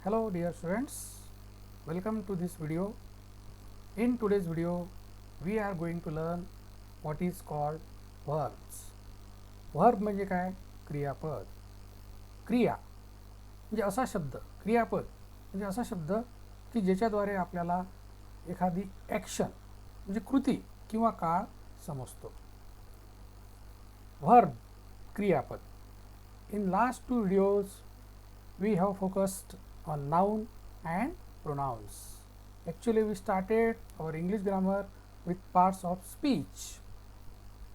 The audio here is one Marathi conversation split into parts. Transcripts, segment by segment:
Hello dear students, welcome to this video. In today's video, we are going to learn what is called verbs. Verb म्हणजे काय? क्रियापद. क्रिया म्हणजे असा शब्द, क्रियापद म्हणजे असा शब्द की ज्याच्याद्वारे आपल्याला एखादी ॲक्शन म्हणजे कृती किंवा काळ समजतो. Verb क्रियापद. In last two videos, we have focused on noun and pronouns. Actually, we started our English grammar with parts of speech.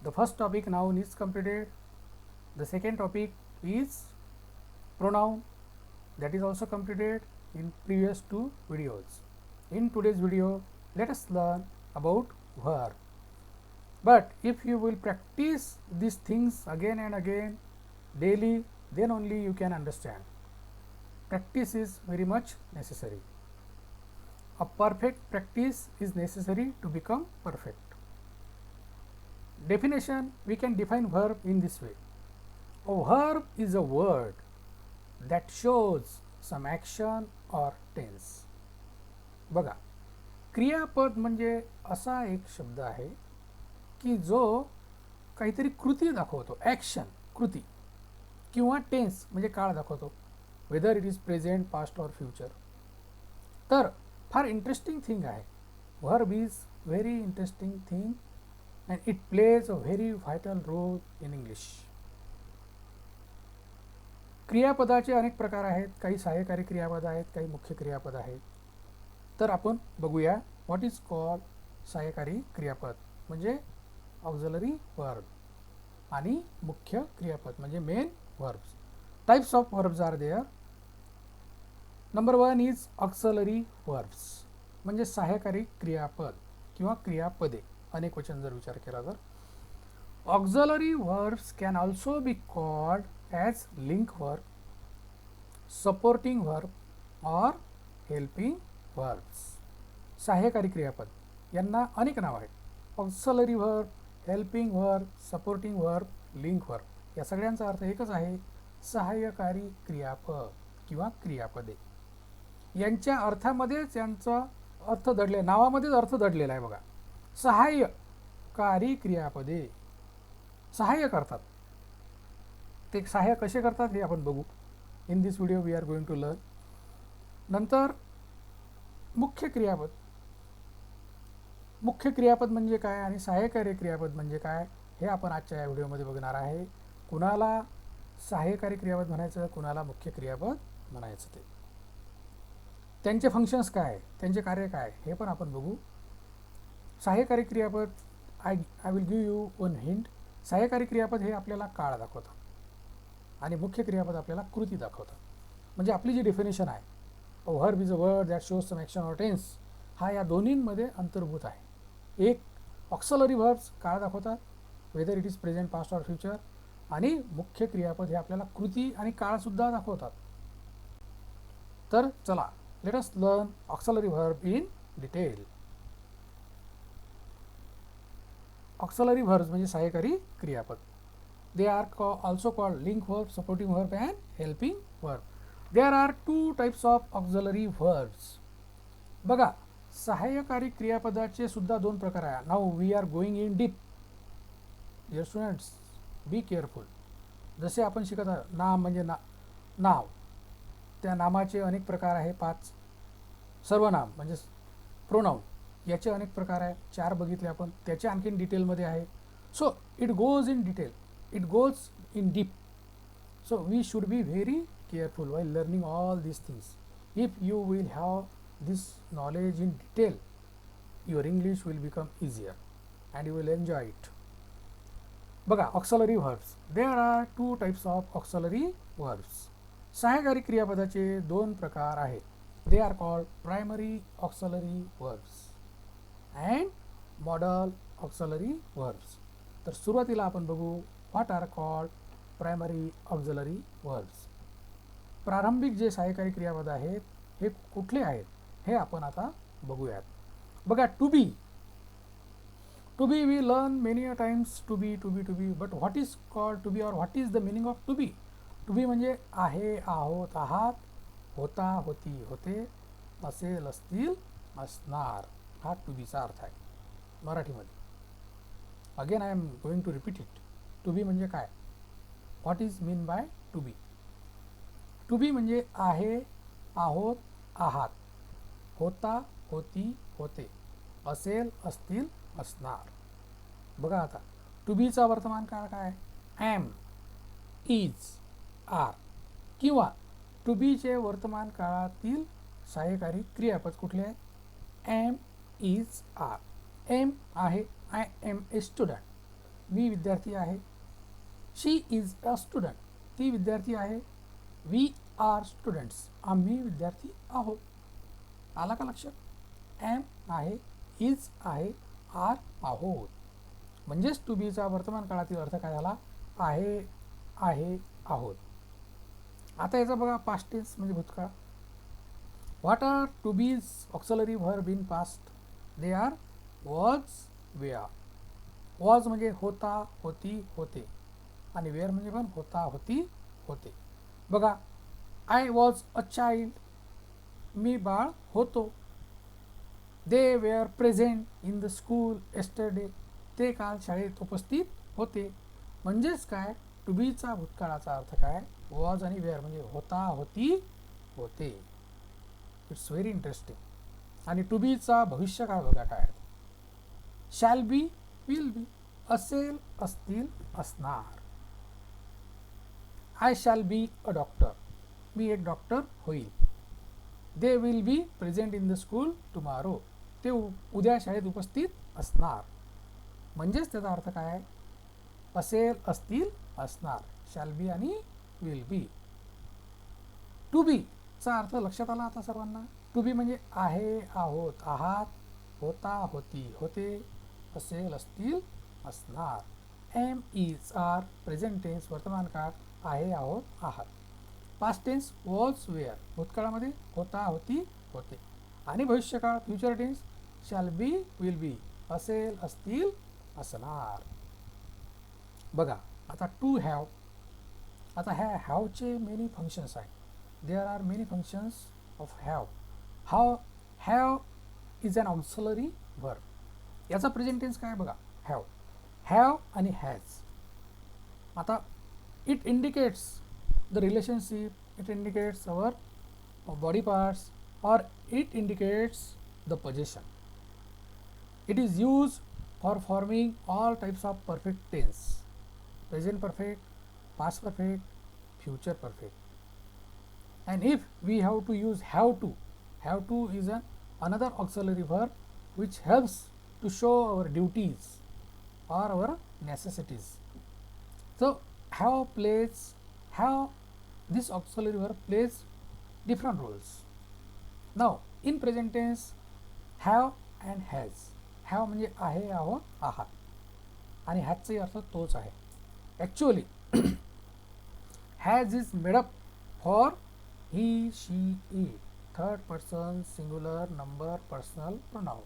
The first topic, noun, is completed. The second topic is pronoun, that is also completed in previous two videos. In today's video, let us learn about verb. But if you will practice these things again and again daily, then only you can understand. Practice is very much necessary. A perfect practice is necessary to become perfect. Definition, we can define verb in this way. A verb is a word that shows some action or tense. बघा, क्रियापद म्हणजे असा एक शब्द आहे की जो काहीतरी कृती दाखवतो, ॲक्शन, कृती, किंवा टेन्स म्हणजे काळ दाखवतो, whether it is present, past or future. तर फार इंटरेस्टिंग थिंग आहे. Verb is very interesting thing and it plays a very vital role in English. क्रियापदाचे अनेक प्रकार आहेत. काही सहाय्यकारी क्रियापद आहेत, काही मुख्य क्रियापद आहेत. तर आपण बघूया व्हॉट इज कॉल्ड सहाय्यकारी क्रियापद म्हणजे ऑक्झिलरी वर्ब आणि मुख्य क्रियापद म्हणजे main verbs. Types of verbs are there. Number 1 is auxiliary verbs म्हणजे सहाय्यकारी क्रियापद किंवा क्रियापदे, अनेक वचन जर विचार केला तर. Auxiliary verbs can also be called as link verb, supporting verb और हेल्पिंग वर्ब्स. सहाय्यकारी क्रियापद यांना अनेक नाव आहेत. Auxiliary verb, helping verb, supporting verb, link verb या सगळ्यांचा अर्थ एकच आहे, सहाय्यकारी क्रियापद किंवा क्रियापदे. यांच्या अर्थामध्येच यांचा अर्थ दडले, नावामध्येच अर्थ दडलेला आहे. बघा, सहाय्यकारी क्रियापदे सहाय्य करतात. ते सहाय्य कसे करतात हे आपण बघू. In this video we are going to learn. नंतर मुख्य क्रियापद. मुख्य क्रियापद म्हणजे काय आणि सहाय्यकारी क्रियापद म्हणजे काय हे आपण आजच्या या व्हिडिओमध्ये बघणार आहे. कुणाला सहाय्यकारी क्रियापद म्हणायचं, कुणाला मुख्य क्रियापद म्हणायचं, ते त्यांचे फंक्शन्स काय, त्यांचे कार्य काय हे पण आपण बघू. सहाय्यकारी क्रियापद, I will give you one hint. सहाय्यकारी क्रियापद हे आपल्याला काळ दाखवतात आणि मुख्य क्रियापद आपल्याला कृती दाखवतात. म्हणजे आपली जी डेफिनेशन आहे, a verb is a word that shows some action or tense, हा या दोन्हींमध्ये अंतर्भूत आहे. एक, ऑक्झिलरी वर्ब्स काळ दाखवतात, weather it is present, past or future, आणि मुख्य क्रियापद हे आपल्याला कृती आणि काळसुद्धा दाखवतात. तर चला, let us learn auxiliary verb in detail. Auxiliary verbs म्हणजे सहाय्यकारी क्रियापद. They are also called link verb, supporting verb and helping verb. There are 2 types of auxiliary verbs. बघा, सहाय्यकारी क्रियापदाचे सुद्धा 2 प्रकार आहे. Now we are going in deep. Dear students, be careful. जसे आपण शिकत आहोत, नाम म्हणजे नाव, त्या नामाचे अनेक प्रकार आहे, 5. सर्वनाम म्हणजे प्रोनाउन, याचे अनेक प्रकार आहे, 4 बघितले आपण. त्याचे आणखीन डिटेलमध्ये आहे. So it goes in detail, it goes in deep. So we should be very careful while learning all these things. If you will have this knowledge in detail, your English will become easier and you will enjoy it. बघा, auxiliary verbs. There are 2 types of auxiliary verbs. सहाय्यकारी क्रियापदाचे 2 प्रकार आहेत. They are called primary auxiliary verbs and modal auxiliary verbs. तर सुरुवातीला आपण बघू what are called primary auxiliary verbs. प्रारंभिक जे सहाय्यकारी क्रियापद आहेत हे कुठले आहेत हे आपण आता बघूयात. बघा, to be. To be, we learn many a times to be. But what is called to be or what is the meaning of to be? To be म्हणजे आहे, आहोत, आहात, होता होती होते असेल असतील असणार हा टू बीचा अर्थ आहे मराठीमध्ये. Again I am going to repeat it. To be म्हणजे काय? What is mean by to be? To be म्हणजे आहे, आहोत, आहात, होता, होती, होते, असेल, असतील, असणार. बघा आता टू बीचा वर्तमान काळ काय? Am, is, are. किंवा टू बीचे वर्तमान काळातील सहाय्यकारी क्रियापद कुठले आहे? Am, is, are. एम आहे, आय एम ए स्टुडंट, मी विद्यार्थी आहे. शी इज अ स्टुडंट, ती विद्यार्थी आहे. वी आर स्टुडंट्स, आम्ही विद्यार्थी आहोत. आला का लक्षात? ॲम आहे, इज आहे, आर आहोत. म्हणजेच टू बीचा वर्तमान काळातील अर्थ काय झाला? आहे, आहे, आहोत. आता याचा बघा पास्ट टेन्स म्हणजे भूतकाळ. What are to be's auxiliary verb in past? They are was, were. वॉज म्हणजे होता, होती, होते, आणि वेअर म्हणजे पण होता, होती, होते. बघा आय वॉज अ चाइल्ड, मी बाळ होतो. They were present in the school yesterday, ते काल शाळेत उपस्थित होते. म्हणजेच काय? टू बीचा भूतकाळाचा अर्थ काय? वॉज आणि वेअर म्हणजे होता, होती, होते. It's very interesting. आणि टू बीचा भविष्यकाळ बघा काय? शॅल बी, विल बी, असेल, असतील, असणार. I shall be a doctor, मी एक डॉक्टर होईल. They will be present in the school tomorrow, ते उद्या शाळेत उपस्थित असणार. म्हणजेच त्याचा अर्थ काय आहे? असेल, असतील, असणार. शॅल बी आणि विल बी. टू बीचा अर्थ लक्षात आला आता सर्वांना? टू बी म्हणजे आहे, आहोत, आहात, होता, होती, होते, असेल, असतील, असणार. Am, is, are present tense वर्तमान काळ आहे, आहोत, आहात. पास्ट टेन्स वॉज, वेअर भूतकाळामध्ये होता, होती, होते. आणि भविष्यकाळ future tense shall be, will be, असेल, असतील, असणार. बघा आता टू हॅव. आता ह्या हॅवचे मेनी फंक्शन्स आहेत. There are many functions of have. Have is an auxiliary verb. याचा प्रेझेंट टेन्स काय बघा? हॅव. हॅव आणि हॅज. आता it indicates the relationship, it indicates our body parts, or it indicates the possession. It is used for forming all types of perfect tense: present perfect, past perfect, future perfect. And if we have to use have to is another auxiliary verb which helps to show our duties or our necessities. So this auxiliary verb plays different roles. Now in present tense, have and has. have म्हणजे आहे, आहोत, आहात, आणि हॅजचाही अर्थ तोच आहे. Actually has is made up for he, she, it, third person singular number personal pronoun.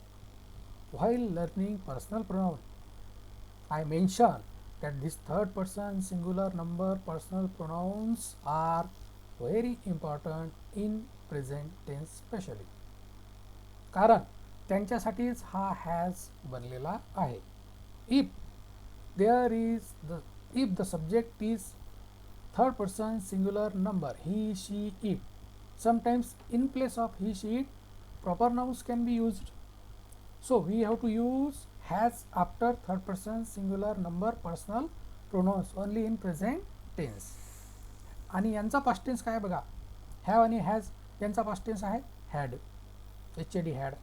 While learning personal pronoun, I mentioned that this third person singular number personal pronouns are very important in present tense specially. कारण त्यांच्यासाठीच हा हॅज बनलेला आहे. If the subject is third person singular number he, she, it, sometimes in place of he, she, it, proper nouns can be used. So we have to use has after third person singular number personal pronouns only in present tense. आणि यांचा पास्ट टेन्स काय बघा? हॅव आणि हॅज यांचा पास्ट टेन्स आहे हॅड, HAD हॅड.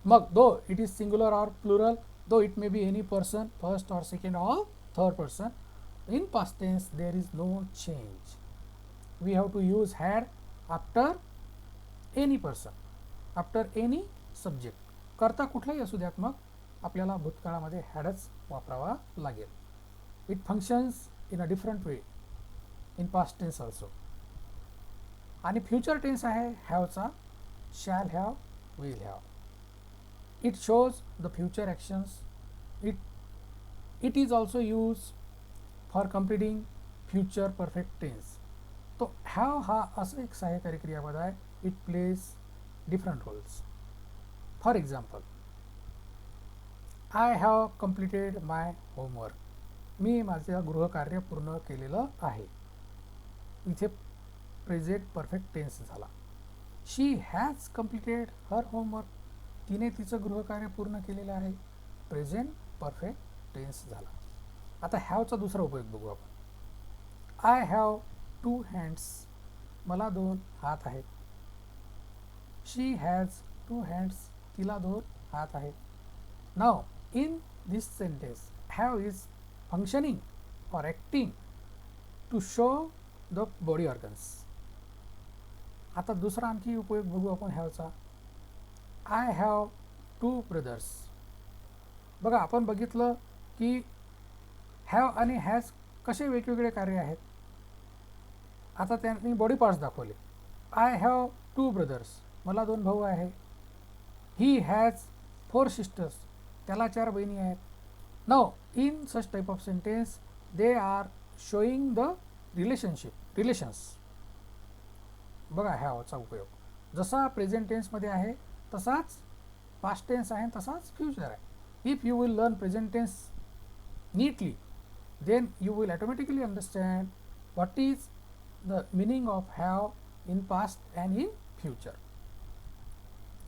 मग दो इट इज सिंगुलर और plural, though it may be any person, first और सेकंड और third person, in past tense there is no change. We have to use had after any person, after any subject. करता कुठलाही असू द्यात मग आपल्याला भूतकाळामध्ये हॅडच वापरावा लागेल. It functions in a different way in past tense also. आणि फ्युचर टेन्स आहे हॅवचा shall have, will have. It shows the future actions. It is also use for completing future perfect tense. तो हॅव हा असं एक सहाय्यकारी क्रियापद आहे. it plays different roles. For example, I have completed my homework. मी माझं गृहकार्य पूर्ण केलेलं आहे. इथे प्रेझेंट परफेक्ट टेन्स झाला. शी हॅज कम्प्लिटेड हर होमवर्क. तिने तिचं गृहकार्य पूर्ण केलेलं आहे. प्रेझेंट परफेक्ट टेन्स झाला. आता हॅवचा दुसरा उपयोग बघू आपण. I have 2 hands. मला 2 हात आहेत. She has 2 hands. तिला 2 हात आहेत. Now in this sentence have is functioning or acting to show the body organs. आता दुसरा आणखी उपयोग बघू आपण हॅवचा. I have 2 brothers. बघा आपण बघितलं की हॅव आणि हॅज कसे वेगवेगळे कार्य आहेत. आता त्यांनी बॉडी पार्ट्स दाखवले. I have 2 brothers. मला 2 भाऊ आहे. He has 4 sisters. त्याला 4 बहिणी आहेत. Now in such type of sentence they are showing the relations. बघा हॅवचा उपयोग जसा प्रेझेंट टेन्समध्ये आहे तसाच पास्ट टेन्स आहे, तसाच फ्युचर आहे. If you will learn present tense neatly then you will automatically understand what is the meaning of have in past and in future.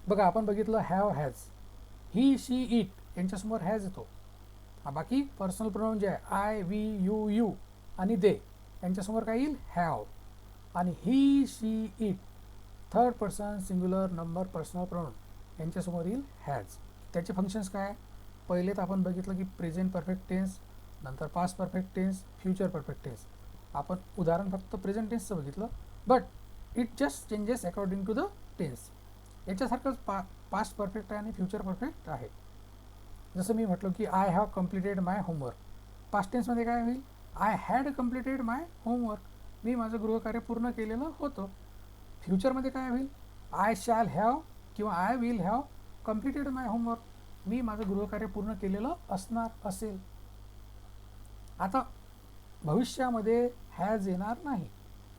बघा आपण बघितलं have has. He she it यांच्यासमोर हॅज येतो. बाकी पर्सनल प्रोनाउन जे आहे आय वी यू यू आणि दे यांच्यासमोर काय येईल हॅव. आणि he she it third person singular number personal pronoun यांच्यासमोर येईल हॅज. त्याचे फंक्शन्स काय. पहिले तर आपण बघितलं की प्रेझेंट परफेक्ट टेन्स, नंतर past perfect tense, future perfect tense. आपण उदाहरण फक्त प्रेझेंट टेन्सचं बघितलं, but it just changes according to the tense. याच्यासारखंच पास्ट परफेक्ट आहे आणि फ्युचर परफेक्ट आहे. जसं मी म्हटलं की I have completed my homework. Past टेन्समध्ये काय होईल I had completed my homework. मी माझं गृहकार्य पूर्ण केलेलं होतं. फ्युचरमध्ये काय होईल आय शॅल हॅव किंवा I will have completed my homework. मी माझं गृहकार्य पूर्ण केलेलं असणार असेल. आता भविष्यामध्ये हॅज येणार नाही.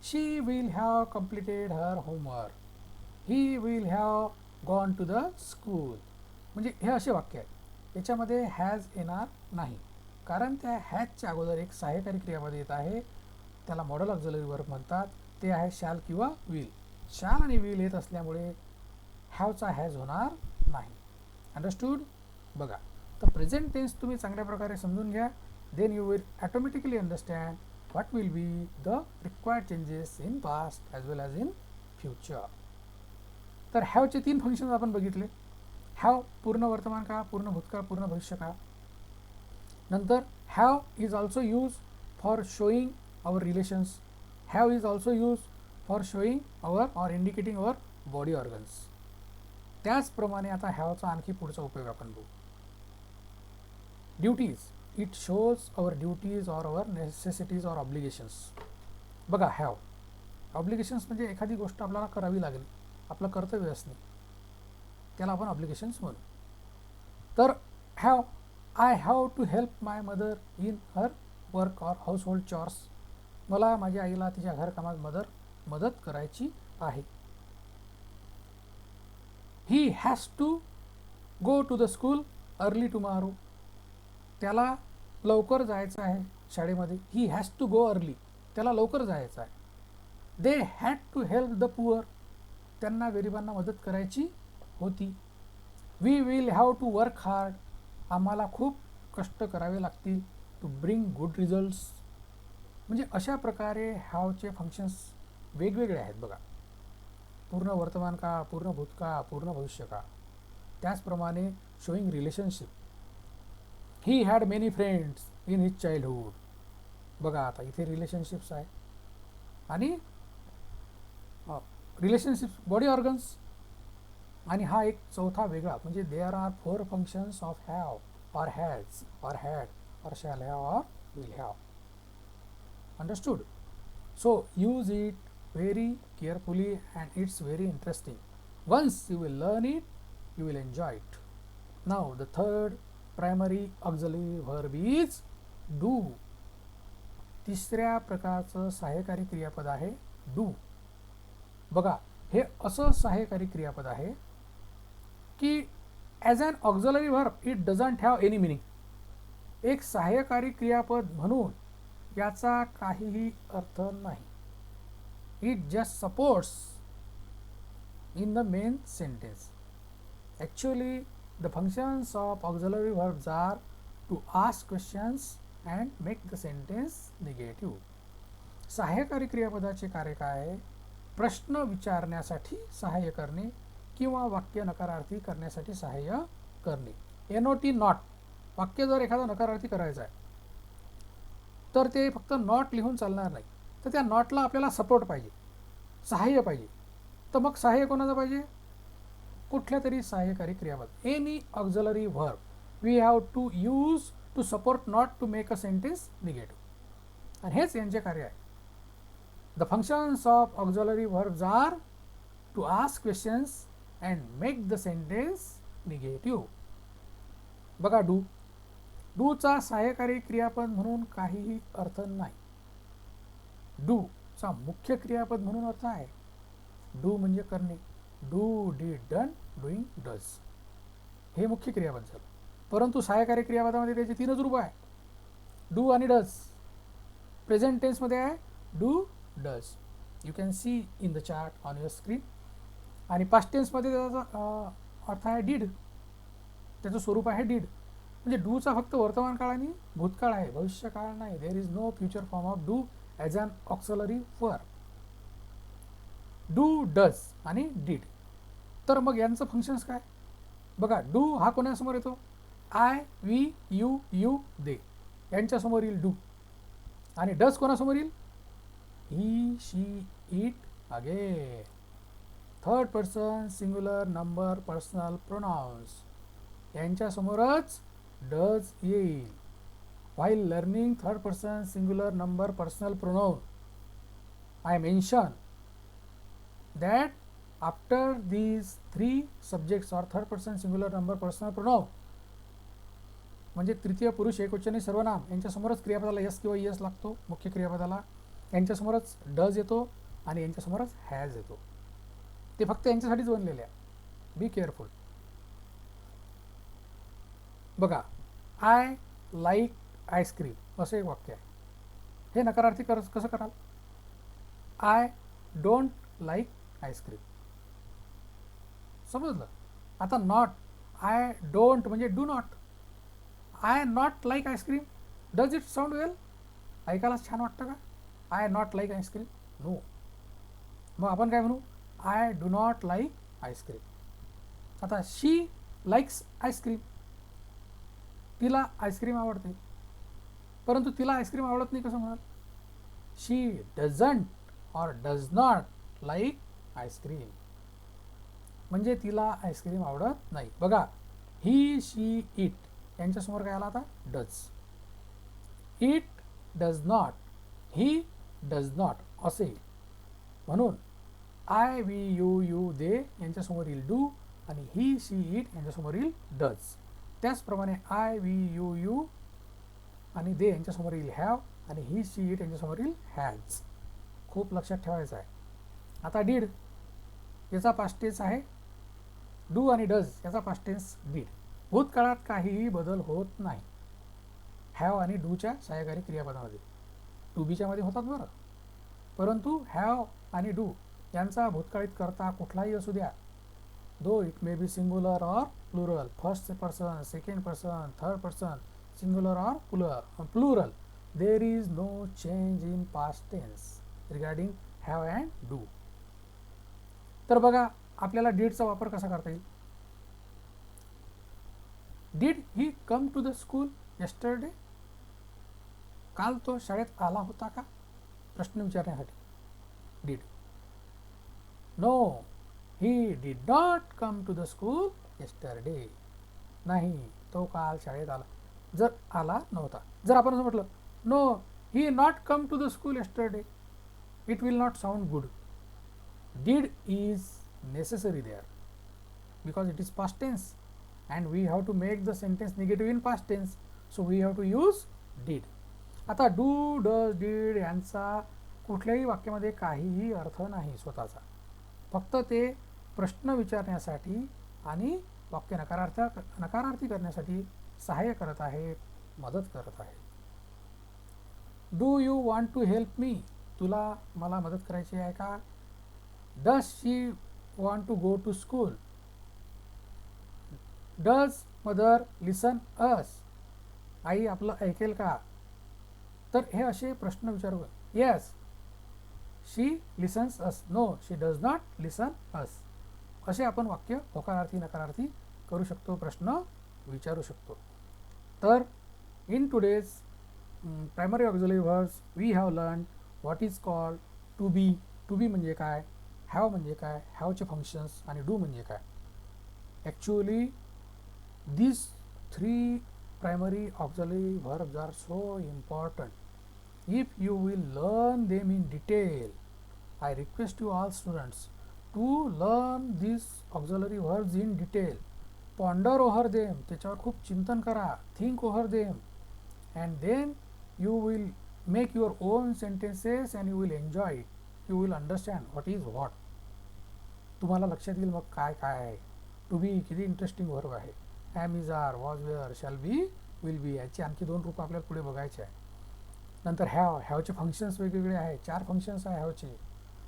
She will have completed her homework. He will have gone to the school. म्हणजे हे असे वाक्य आहेत. याच्यामध्ये हॅज येणार नाही कारण त्या हॅजच्या अगोदर एक सहाय्यकारी क्रियापद येत आहे. त्याला मॉडल ऑक्झिलरी वर्ब म्हणतात. ते आहे शॅल किंवा विल. शॅल आणि विल येत असल्यामुळे हॅवचा हॅज होणार नाही. अंडरस्टूड. बघा तर प्रेझेंट टेन्स तुम्ही चांगल्या प्रकारे समजून घ्या. then you will automatically understand what will be the required changes in past as well as in future. तर हॅवचे 3 फंक्शन्स आपण बघितले. हॅव पूर्ण वर्तमान काळ, पूर्ण भूतकाळ, पूर्ण भविष्य काळ. नंतर have is also use for showing our relations. Have is also use for showing our or indicating our body organs. त्याचप्रमाणे आता हॅवचा आणखी पुढचा उपयोग आपण बघू. Duties. It shows our duties or our necessities or obligations. बघा हॅव ऑब्लिगेशन्स म्हणजे एखादी गोष्ट आपल्याला करावी लागेल, आपलं कर्तव्य असणे, त्याला आपण ऑब्लिगेशन्स म्हणू. तर have I have to help my mother in her work or household chores. मला माझ्या आईला तिच्या घरकामात मदत करायची आहे. He has to go to the school early tomorrow. त्याला लवकर जायचं आहे शाळेमध्ये. He has to go early. त्याला लवकर जायचं आहे. They had to help the poor. त्यांना गरिबांना मदत करायची होती. We will have to work hard. आम्हाला खूप कष्ट करावे लागतील टू ब्रिंग गुड रिझल्ट्स. म्हणजे अशा प्रकारे हॅवचे फंक्शन्स वेगवेगळे आहेत. बघा पूर्ण वर्तमान काळ, पूर्ण भूतकाळ, पूर्ण भविष्य काळ. त्याचप्रमाणे showing relationship. He had many friends in his childhood. बघा आता इथे रिलेशनशिप्स आहे आणि रिलेशनशिप्स बॉडी ऑर्गन्स. आणि हा एक चौथा वेगळा म्हणजे there are 4 functions of have or has or had or shall have or will have. Understood. So use it very carefully and it's very interesting. Once you will learn it you will enjoy it. Now the third primary auxiliary verb is do. तिसऱ्या प्रकारचं सहाय्यकारी क्रियापद आहे डू. बघा हे असं सहाय्यकारी क्रियापद आहे की as an auxiliary verb it doesn't have any meaning. एक सहाय्यकारी क्रियापद म्हणून याचा काहीही अर्थ नाही. It just supports in the main sentence. Actually, the functions of auxiliary verbs are to ask questions and make the sentence negative. सहाय्यकारी क्रियापदाचे कार्य काय आहे? प्रश्न विचारण्यासाठी सहाय्य करणे किंवा वाक्य नकारार्थी करण्यासाठी सहाय्य करणे. NOT not. वाक्य जर एखादा नकारार्थी करायचं आहे तर ते फक्त नॉट लिहून चालणार नाही, तर त्या नॉटला आपल्याला सपोर्ट पाहिजे, सहाय्य पाहिजे. तर मग सहाय्य कोणाचं पाहिजे? कुठल्या तरी सहाय्यकारी क्रियापद. Any auxiliary verb we have to use to support not to make a sentence negative. आणि हेच यांचे कार्य आहे. The functions of auxiliary verbs are to ask questions and make the sentence negative. बघा डू. डूचा सहाय्यकारी क्रियापद म्हणून काहीही अर्थ नाही. डूचा मुख्य क्रियापद म्हणून अर्थ आहे. डू म्हणजे करणे. Do, did, done, doing, does हे मुख्य क्रियापद झालं. परंतु सहाय्यकारी क्रियापदामध्ये त्याचे 3च रूप आहे. डू आणि डज. प्रेझेंट टेन्समध्ये आहे do, does. You can see in the chart on your screen. आणि पास्ट टेन्समध्ये त्याचा अर्थ आहे डीड. त्याचं स्वरूप आहे डीड. म्हणजे डूचा फक्त वर्तमान काळ आणि भूतकाळ आहे, भविष्यकाळ नाही. There is no future form of do as an auxiliary verb. Do, does आणि डीड. तर मग यांचं फंक्शन्स काय? बघा, डू हा कोणासमोर येतो? आय, वी, यू, दे यांच्यासमोर येईल डू. आणि डज कोणासमोर येईल? He, she, it, again. Third person singular number personal pronouns यांच्यासमोरच डज येईल. While learning third person singular number personal pronoun I mention that after these 3 subjects or third person singular number personal pronoun म्हणजे तृतीय पुरुष एकवचनी सर्वनाम यांच्यासमोरच क्रियापदाला यस किंवा यस लागतो. मुख्य क्रियापदाला यांच्यासमोरच डज येतो आणि यांच्यासमोरच हॅज येतो. ते फक्त यांच्यासाठीच बनलेले आहे. Be careful. बघा, आय लाईक आईस्क्रीम असं एक वाक्य आहे. हे नकारार्थी कसं कराल? I don't like ice cream. समजलं? आता नॉट. आय डोंट म्हणजे do not. I not like ice cream. Does it sound well? ऐकायला छान वाटतं का? I not like ice cream? No. मग आपण काय म्हणू? I do not like ice cream. आता शी लाईक्स आईस्क्रीम. तिला आईस्क्रीम आवडते. परंतु तिला आईस्क्रीम आवडत नाही कसं म्हणाल? शी doesn't or does not like ice cream. म्हणजे तिला आईस्क्रीम आवडत नाही. बघा, ही, शी, इट यांच्यासमोर काय आला आता? Does. It does not, he does not असे. म्हणून आय, वी, यू, दे यांच्यासमोर येईल डू आणि ही, शी, इट यांच्यासमोर येईल डज. त्याचप्रमाणे आय, वी, यू आणि दे यांच्यासमोर येईल हॅव आणि ही, शी, इट यांच्यासमोर येईल हॅज. खूप लक्षात ठेवायचं आहे. आता डीड याचा पास्ट टेन्स आहे डू आणि डज याचा पास्ट टेन्स डीड. भूतकाळात काहीही बदल होत नाही हॅव आणि डूच्या सहाय्यकारी क्रियापदामध्ये. टू बीच्या मध्ये होतात बरं, परंतु हॅव आणि डू यांचा भूतकाळीत करता कुठलाही असू द्या, though it may be singular or plural, first person, second person, third person, singular or plural, there is no change in past tense regarding have and do. तर बघा, आपल्याला डीडचा वापर कसा करता येईल? Did he come to the school yesterday? काल तो शाळेत आला होता का? प्रश्न विचारण्यासाठी did. No, he did not come to the school yesterday. नाही, तो काल शाळेत आला. जर आला नव्हता. जर आपण असं म्हटलं no he not come to the school yesterday, it will not sound good. Did is necessary there because it is past tense and we have to make the sentence negative in past tense, so we have to use did. आता do, does, did यांचा कुठल्याही वाक्यामध्ये काहीही अर्थ नाही स्वतःचा. फक्त ते प्रश्न विचारण्यासाठी आणि वाक्य नकारार्थी करण्यासाठी सहाय्य करत आहेत, मदत करत आहेत. Do you want to help me? तुला मला मदत करायची आहे का? Does she want to go to school? Does mother listen us? आई आपलं ऐकेल का? तर हे असे प्रश्न विचारू. Yes she listens us. No she does not listen us. असे आपण वाक्य होकारार्थी नकारार्थी करू शकतो, प्रश्न विचारू शकतो. तर in today's primary auxiliary verbs we have learn what is called to be. To be म्हणजे काय, हॅव म्हणजे काय, हॅवचे फंक्शन्स आणि डू म्हणजे काय. Actually these three primary auxiliary verbs are so important. If you will learn them in detail, I request you all students to learn these auxiliary verbs in detail. Ponder over them, त्याच्यावर खूप चिंतन करा, think over them, and then you will make your own sentences and you will enjoy it. You will understand what is what. तुम्हाला लक्षात येईल मग काय काय आहे. टू बी किती इंटरेस्टिंग वर्ब आहे. Am, is, are, was, were, shall be, will be, याची आणखी 2 रूप आपल्याला पुढे बघायचे आहे. नंतर हॅवचे फंक्शन्स वेगवेगळे आहे, 4 फंक्शन्स आहे हॅवचे.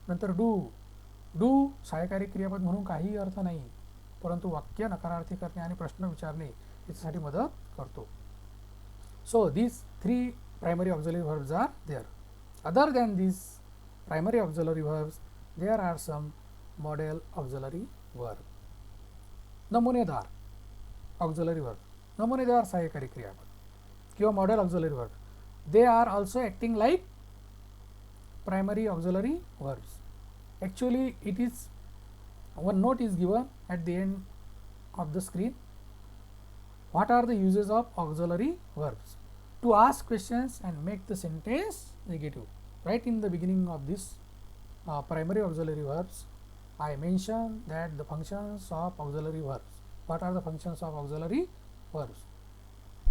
नंतर डू सहाय्यकारी क्रियापद म्हणून काहीही अर्थ नाही, परंतु वाक्य नकारार्थी करणे आणि प्रश्न विचारणे याच्यासाठी मदत करतो. So these 3 primary auxiliary verbs are there. Other than these primary auxiliary verbs, there are some model auxiliary verb. नमुनेदार ऑक्झिलरी वर्ब, नमुनेदार सहाय्यकारी क्रियापद किंवा model auxiliary verb. They are also acting like primary auxiliary verbs. Actually it is one note is given at the end of the screen. What are the uses of auxiliary verbs? To ask questions and make the sentence negative. Right in the beginning of this primary auxiliary verbs, I mentioned that the functions of auxiliary verbs. What are the functions of auxiliary verbs?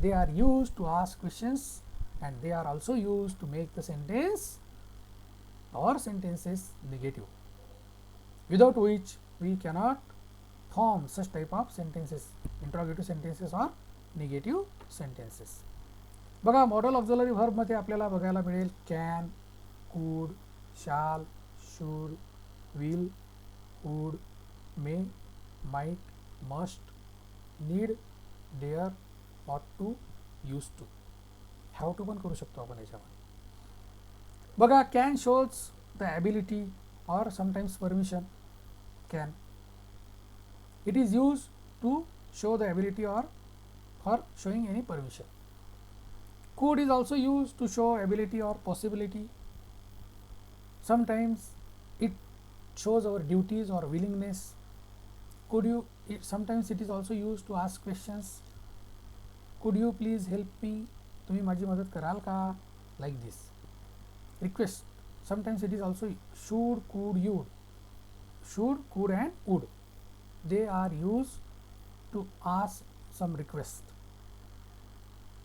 They are used to ask questions and they are also used to make the sentence or sentences negative, without which we cannot form such type of sentences, interrogative sentences or negative sentences. बघा, मॉडल ऑक्झिलरी व्हर्ब मध्ये आपल्याला बघायला मिळेल can, could, shall, should, will, would, may, might, must, need, dare, ought to, use to. Have to पण करू शकतो आपण याच्यामध्ये. बघा, कॅन शोज द ॲबिलिटी और sometimes permission. Can it is use to show the ability or for showing any permission. Could is also used to show ability or possibility. Sometimes it shows our duties or willingness. Sometimes it is also used to ask questions. Could you please help me? तुम्ही माझी मदत कराल का? Like this. Request. Sometimes it is also should, could, would. Should, could and would. They are used to ask some request,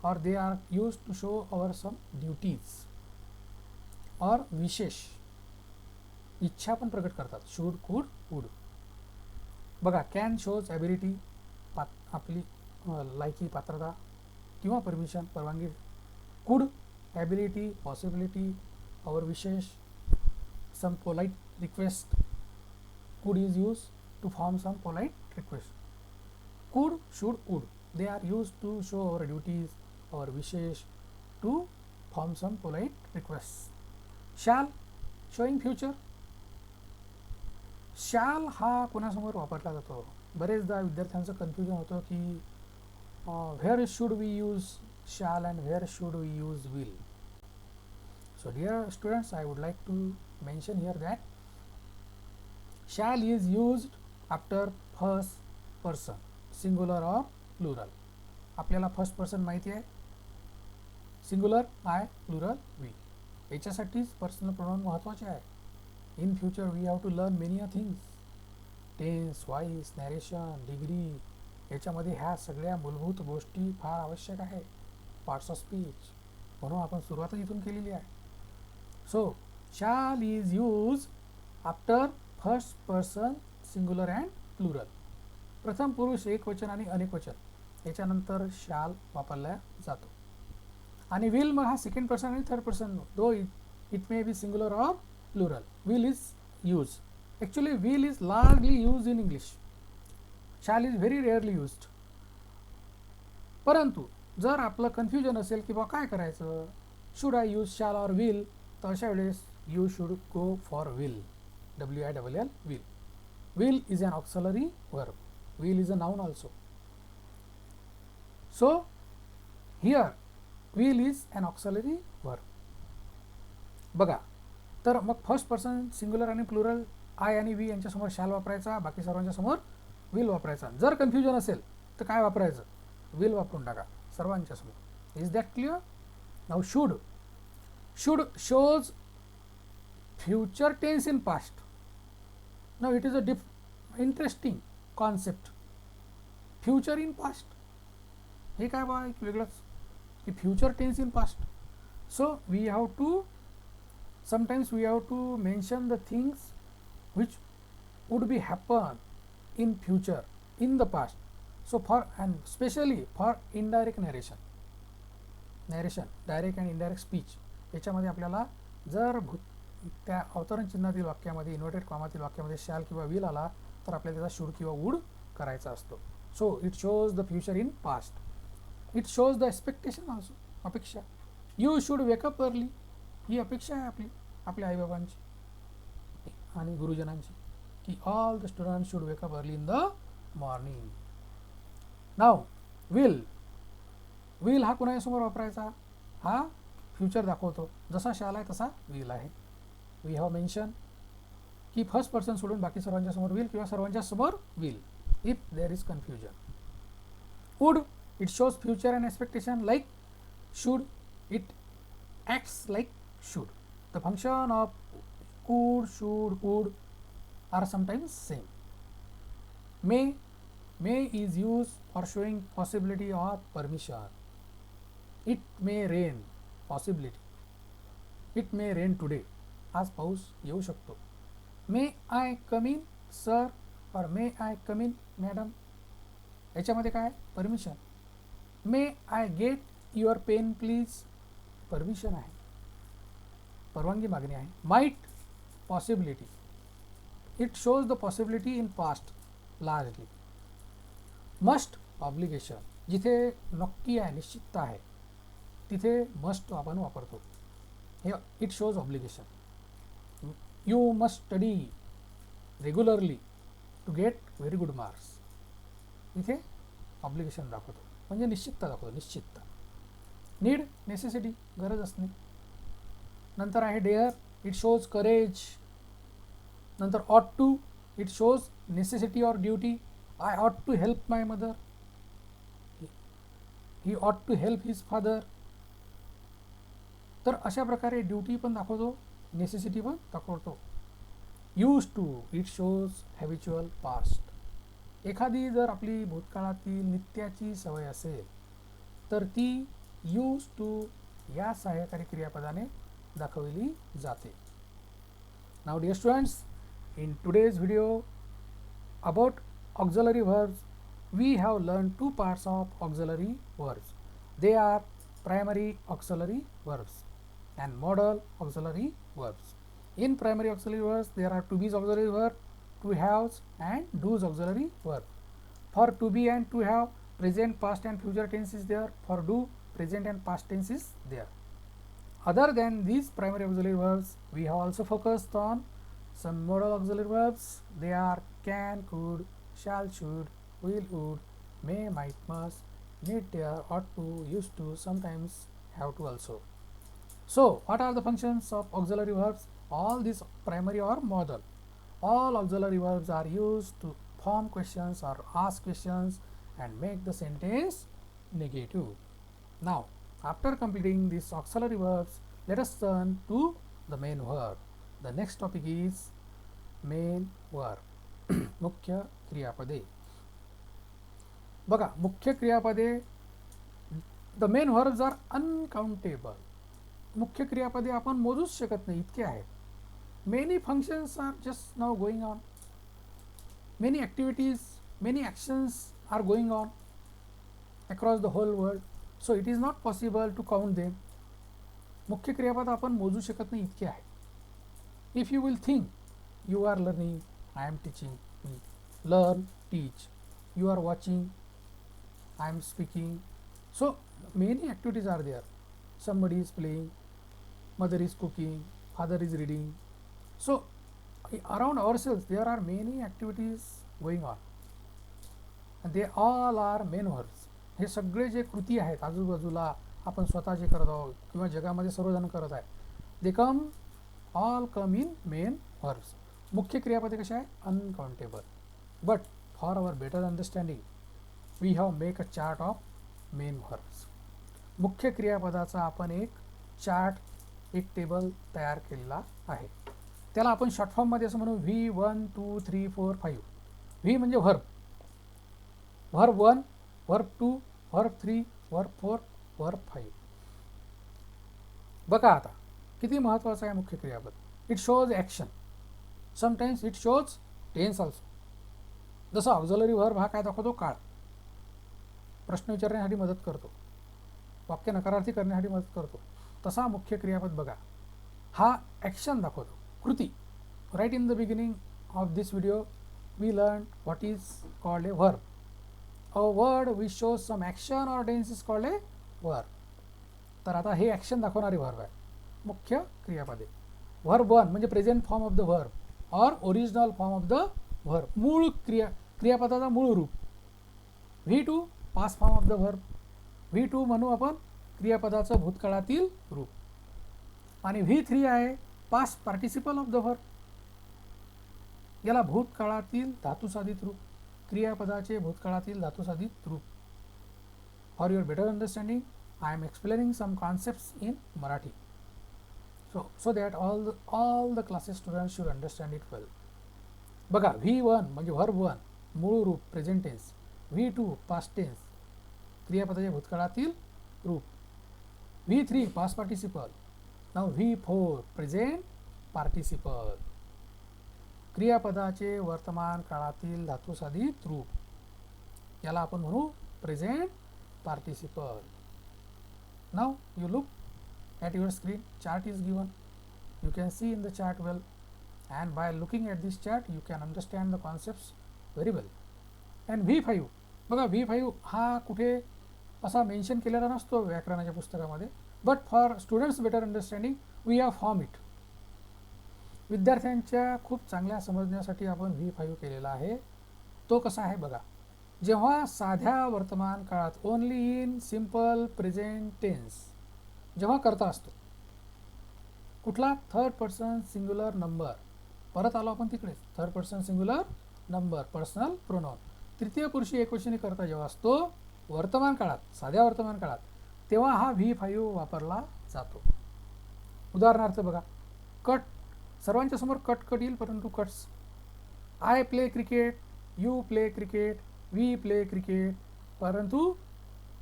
or they are used to show our some duties or wishes. इच्छा पण प्रकट करतात. should, could, would. बघा, कॅन शोज ॲबिलिटी, आपली लायकी, पात्रता किंवा परमिशन, परवानगी. कुड ability, possibility, our wishes, some polite request. Could is used to form some polite request. Could, should, would, they are used to show our duties, our wishes, to form some polite requests. Shall, showing future. शॅल हा कोणासमोर वापरला जातो? बरेचदा विद्यार्थ्यांचं कन्फ्युजन होतं की where should we use shall and where should we use will. So dear students, I would like to mention here that shall is used after first person, singular or plural. आपल्याला फर्स्ट पर्सन माहिती आहे, सिंग्युलर आय, प्लुरल वी. याच्यासाठीच पर्सनल प्रोनाउन महत्त्वाचे आहे. In future we have to learn many things. Tense, voice, narration, degree, याच्यामध्ये ह्या सगळ्या मूलभूत गोष्टी फार आवश्यक आहे, पार्ट्स ऑफ स्पीच. म्हणून आपण सुरुवातच इथून केलेली आहे. So shall is use after first person singular and plural. प्रथम पुरुष एकवचन आणि अनेकवचन याच्यानंतर शाल वापरला जातो. आणि विल मग हा सेकंड पर्सन आणि third person, though it may be singular or plural. Will is use. Actually will is largely use in English. Shall is very rarely used. परंतु जर आपलं कन्फ्युजन असेल की बा काय करायचं, should I use shall or will, तर अशा वेळेस you should go for will. WILL, will. Will is an auxiliary verb. Will is a noun also. So here will is an auxiliary verb. बघा, तर मग फर्स्ट पर्सन सिंग्युलर आणि प्लुरल आय आणि वी यांच्यासमोर शाल वापरायचा, बाकी सर्वांच्या समोर विल वापरायचा. जर कन्फ्युजन असेल तर काय वापरायचं, विल वापरून टाका सर्वांच्या समोर. Is that clear? Now should. Should shows future tense in past. Now it is a interesting concept. Future in past हे काय बा एक वेगळंच की future tense in past. So we have to sometimes we have to mention the things which would be happen in future in the past. So for and especially for indirect narration, direct and indirect speech, याच्यामध्ये आपल्याला जर त्या अवतरण चिन्हातील वाक्यामध्ये इन्व्हर्टेड कॉमातील वाक्यामध्ये शॅल किंवा विल आला तर आपल्याला त्याचा शुड किंवा वुड करायचा असतो. So it shows the future in past. It shows the expectation also, अपेक्षा. यू शुड वेकअप अर्ली, ही अपेक्षा आहे आपल्या आईबाबांची आणि गुरुजनांची की all the student should wake up early in the morning. Now will हा कोणासमोर वापरायचा, हा फ्युचर दाखवतो. जसा शाल आहे तसा विल आहे. वी हॅव मेन्शन की फर्स्ट पर्सन सोडून बाकी सर्वांच्या समोर विल किंवा सर्वांच्या समोर will if there is confusion. Would, it shows future and expectation like should. It acts like should. The function of could, should, would are sometimes same. May is used for showing possibility or permission. It may rain, possibility. It may rain today. आज पाऊस येऊ शकतो. May I come in, sir, or may I come in, madam? याच्यामध्ये काय permission. May I get your pen please? Permission आहे, परवानगी मागणी आहे. Might, possibility. It shows the possibility in past largely. Must, obligation. जिथे नक्की आहे, निश्चितता आहे, तिथे मस्ट आपण वापरतो. हे it shows obligation. You must study regularly to get very good marks. इथे ऑब्लिगेशन दाखवतो, म्हणजे निश्चितता दाखवतो, निश्चितता. नीड, नेसेसिटी, गरज असणे. नंतर आहे डेअर, इट शोज करेज. नंतर ought to, it shows necessity और duty. I ought to help my mother, he ought to help his father. तर अशा प्रकारे ड्यूटी पण दाखवतो, नेसेसिटी पण दाखवतो. Use to, it shows habitual past. एखादी जर आपली भूतकाळातील नित्याची सवय असेल तर ती यूज टू या सहाय्यकारी क्रियापदाने दाखवली जाते. Now dear students, in today's video about auxiliary verbs, we have learned two parts of auxiliary verbs. They are primary auxiliary verbs and modal auxiliary verbs. In primary auxiliary verbs, there are to be's auxiliary verb, to have's and do's auxiliary verb. For to be and to have, present, past and future tense is there. For do, present and past tense is there. Other than these primary auxiliary verbs, we have also focused on some modal auxiliary verbs. They are can, could, shall, should, will, would, may, might, must, need, dare, ought to, used to, sometimes, have to also. So, what are the functions of auxiliary verbs? All these primary or modal. All auxiliary verbs are used to form questions or ask questions and make the sentence negative. Now, after completing these auxiliary verbs, let us turn to the main verb. The next topic is main verb. मुख्य क्रियापदे. बघा, मुख्य क्रियापदे, the main verbs are uncountable. मुख्य क्रियापदे आपण मोजूच शकत नाही, इतके आहेत. Many functions are just now going on. Many activities, many actions are going on across the whole world. So it is not possible to count them. मुख्य क्रियापद आपण मोजू शकत नाही इतके आहे. If you will think, you are learning, I am teaching, learn, teach, you are watching, I am speaking. So many activities are there. Somebody is playing, mother is cooking, father is reading. So around ourselves there are many activities going on and they all are main verbs. हे सगळे जे कृती आहेत आजूबाजूला आपण स्वतः जे करत आहोत किंवा जगामध्ये सर्वजण करत आहे, they come all come in main verbs. मुख्य क्रियापदे कसे आहे? Uncountable. But for our better understanding we have make a chart of main verbs. मुख्य क्रियापदाचा आपण एक चार्ट, एक टेबल तयार केलेला आहे. त्याला आपण शॉर्ट फॉर्ममध्ये असं म्हणू V1 2 3 4 5. व्ही म्हणजे verb, verb 1, verb 2, verb 3, verb 4, verb 5. बघा आता किती महत्त्वाचं आहे मुख्य क्रियापद. It shows action, sometimes it shows tense also. जसं ऑक्झिलरी व्हर्ब हा काय दाखवतो? काळ. प्रश्न विचारण्यासाठी मदत करतो, वाक्य नकारार्थी करण्यासाठी मदत करतो. तसा मुख्य क्रियापद बघा, हा ॲक्शन दाखवतो, कृती. Right in the beginning of this video we learn what is called a verb. A word which shows some action or tense is called a verb. तर आता हे ॲक्शन दाखवणारी व्हर्ब आहे मुख्य क्रियापदे. व्हर्ब 1 म्हणजे present form of the verb or original form of the verb, मूळ क्रियापदाचा मूळ रूप. V2 past form of the verb. V2 म्हणू आपण क्रियापदाचं भूतकाळातील रूप. आणि V3 आहे past participle of the verb. याला भूतकाळातील धातुसाधित रूप, क्रियापदाचे भूतकाळातील धातुसाधित रूप. For your better understanding I am explaining some concepts in Marathi, so that all the classes students should understand it well. बघा, V1 म्हणजे व्हर्ब 1 मूळ रूप present tense, V2 past tense क्रियापदाच्या भूतकाळातील रूप, V3 पास्ट पार्टिसिपल, नाव V4 प्रेझेंट पार्टिसिपल क्रियापदाचे वर्तमान काळातील धातुसाधित रूप. याला आपण म्हणू present participle. Now you look at your screen, chart is given, you can see in the chart well, and by looking at this chart you can understand the concepts very well. And V5 बघा, V5 हा कुठे असा मेन्शन केलेला नसतो व्याकरणाच्या पुस्तकामध्ये, but for students better understanding we have form it. विद्यार्थ्यांच्या खूप चांगल्या समजण्यासाठी आपण V5 केलेला आहे. तो कसा आहे बघा, जेव्हा साध्या वर्तमान काळात only in simple present tense जेव्हा करता असतो, कुठला? Third person singular number. परत आलो आपण तिकडेच, third person singular number personal pronoun. तृतीय पुरुषी एकवचनी करता जेव्हा असतो वर्तमान काळात, साध्या वर्तमान काळात, तेव्हा हा V5 वापरला जातो. उदाहरणार्थ बघा, कट, सर्वांच्या समोर कट येईल, परंतु cuts. I play cricket, you play cricket, we play cricket, परंतु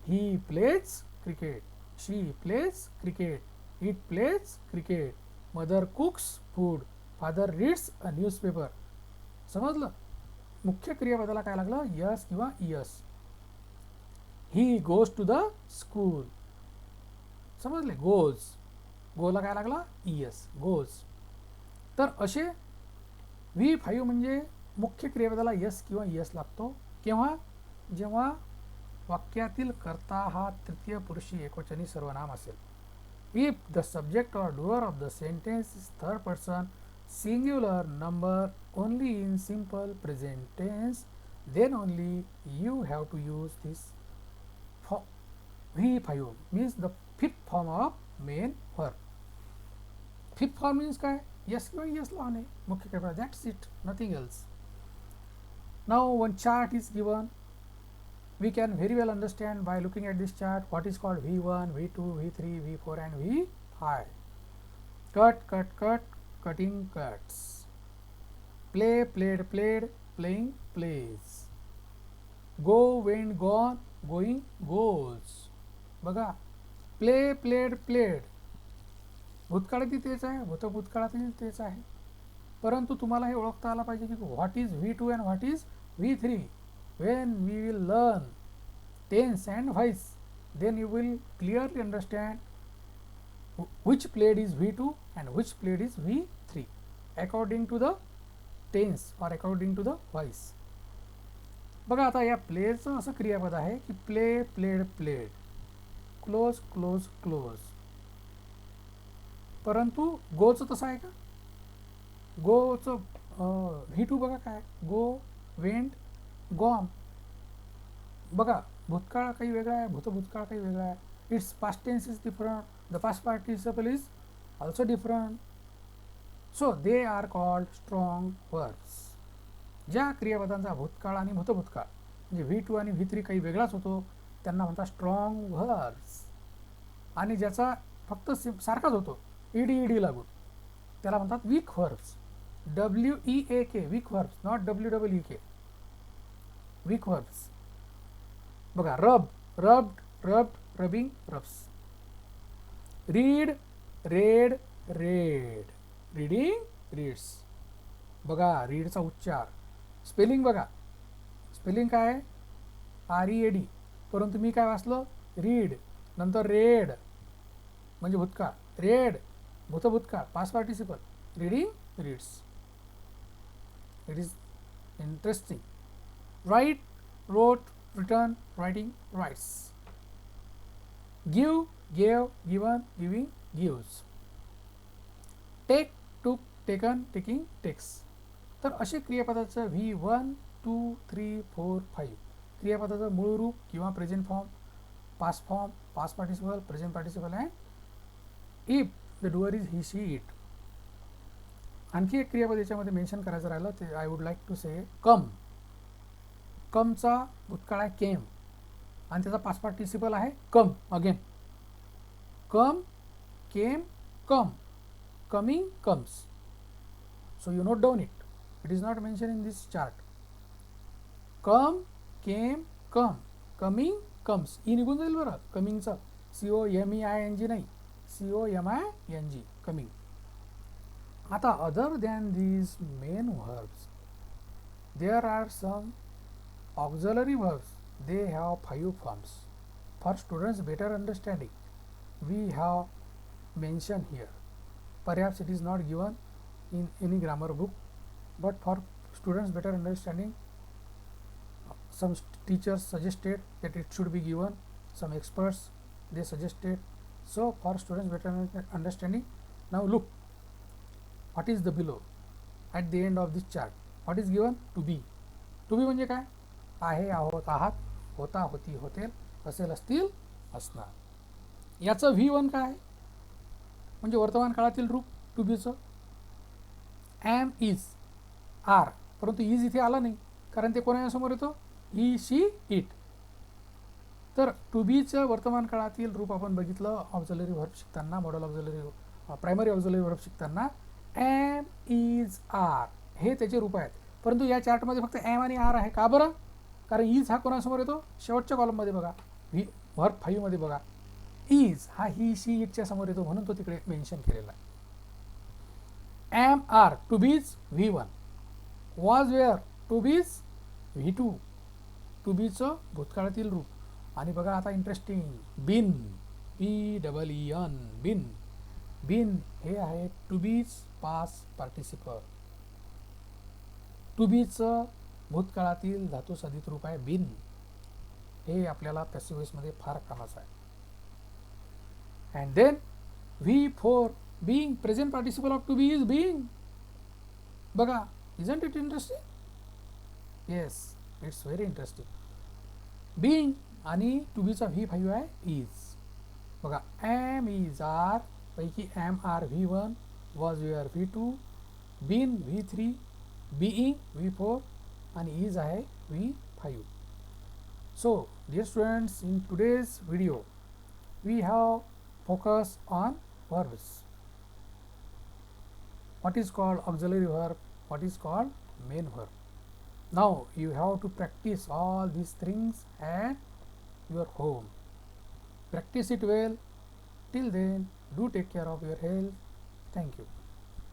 he plays cricket, she plays cricket, it plays cricket, mother cooks food, father reads a newspaper. समजलं? मुख्य क्रियापदाला काय लागलं? यस किंवा इयस. He goes to the school. समजले? गोज, गोला काय लागला? इयस, गोज. तर असे V5 म्हणजे मुख्य क्रियापदाला यस किंवा इयस लागतो. केव्हा? जेव्हा वाक्यातील कर्ता हा तृतीय पुरुषी एकवचनी सर्वनाम असेल. If the subject or doer of the sentence is third person singular number only in simple present tense, then only you have to use this V5 means the fifth form of main verb. Fifth form means काय? yes किंवा yes लावणे मुख्य क्रियापद. that's it, nothing else. Now one chart is given. We can very well understand by looking at this chart what is called V1, V2, V3, V4 and V5. Cut, cut, cut, cutting cuts. Play, played, played, playing, plays. Go, went, gone, going, goes. बघा, प्ले, प्लेड, प्लेड भूतकाळातील तेच आहे, भूतकाळातील तेच आहे. परंतु तुम्हाला हे ओळखता आला पाहिजे की what is V2 and what is V3. When we will learn tense and voice, then you will clearly understand which plate is V2 and which plate is V3 according to the tense or according to the voice. बघा आता या प्लेचं असं क्रियापद आहे की play, played, played, close, close, close. परंतु गोचं तसं आहे का? गोचं V2 बघा काय, गो, वेंट, गॉन. बघा भूतकाळ काही वेगळा आहे, भूतकाळ काही वेगळा आहे. It's past tense is different, the past participle is also different. So they are called strong verbs. ज्या क्रियापदांचा भूतकाळ आणि भूतकाळ म्हणजे V2 आणि V3 काही वेगळाच होतो त्यांना म्हणतात स्ट्रॉंग वर्ब्स. आणि ज्याचा फक्त सारखाच होतो ईडी लागून त्याला म्हणतात weak verbs. WEAK, weak verbs, not WEEK, weak verbs. बघा rub, rubbed, rubbed, rubbing, rubs. Read, read, read, reading, reads. बघा रीडचा उच्चार, स्पेलिंग बघा, स्पेलिंग काय आहे READ, परंतु मी काय वाचलं रीड, नंतर रेड म्हणजे भूतकाळ, रेड भूतकाळ, past participle, reading, reads. It is interesting. Write, wrote, written, writing, writes. Give, gave, given, giving, gives. Take, took, taken, taking, takes. तर असे क्रियापदाचं V1, 2, 3, 4, 5 क्रियापदाचं मूळ रूप किंवा present form, past form, past participle, present participle and if the doer is he, she, it. आणखी एक क्रियापद याच्यामध्ये मेन्शन करायचं राहिलं ते आय वुड लाईक टू से कम. कमचा भूतकाळ आहे केम आणि त्याचा पास्ट पार्टिसिपल आहे come again. Come, came, come, coming, comes. So you note down it, it is not mention in this chart. Come, came, come, coming, comes. E निघून जाईल बरं कमिंगचं, COMING नाही, COMING, कमिंग. आता other than these main verbs there are some auxiliary verbs. They have 5 forms. For students better understanding, we have mentioned here. Perhaps it is not given in any grammar book, but for students better understanding, some teachers suggested that it should be given, some experts they suggested. So for students better understanding, now look what is the below at the end of this chart. What is given? To be. To be म्हणजे काय? आहे, आहोत, आहात, होता, होती, होतील, असेल, असतील, असणार. याचं V1 काय आहे म्हणजे वर्तमान काळातील rook to बीचं. Am, is, R, परंतु इज इथे आला नाही कारण ते कोणासमोर येतो ही, शी, इट. तर टू बीचं वर्तमान काळातील रूप आपण बघितलं ऑक्झिलरी व्हर्ब शिकताना, modal auxiliary, primary auxiliary verb शिकताना. ॲम, इज, आर हे त्याचे रूप आहेत. परंतु या चार्टमध्ये फक्त ॲम आणि आर आहे. का बरं? कारण इज हा कोणासमोर येतो शेवटच्या कॉलममध्ये बघा, व्हर्ब 5 मध्ये बघा, इज हा ही, शी, इटच्या समोर येतो म्हणून तो तिकडे मेन्शन केलेला आहे. ॲम, आर, टू बीज V1, वॉज, वेअर, टू बीज V2, टू बीचं भूतकाळातील रूप. आणि बघा आता इंटरेस्टिंग, बिन, BEEN, बिन. बिन हे आहे टू बीज पास्ट पार्टिसिपल. टू बीचं भूतकाळातील धातू साधित रूप आहे बिन. हे आपल्याला पॅसिव्ह वॉइसमध्ये फार कामाचं आहे. And then V4, being, present participle of to be is being. बघा, isn't it interesting? Yes, it's very interesting. Being आणि टू बीचा V5 आहे इज. बघा, ॲम, इज, आर पैकी am, are V1, was, were V2, been V3, being V4 and is आहे V5. So dear students, in today's video we have focused on verbs. What is called auxiliary verb, what is called main verb. Now you have to practice all these things at your home. Practice it well. Till then, do take care of your health. Thank you.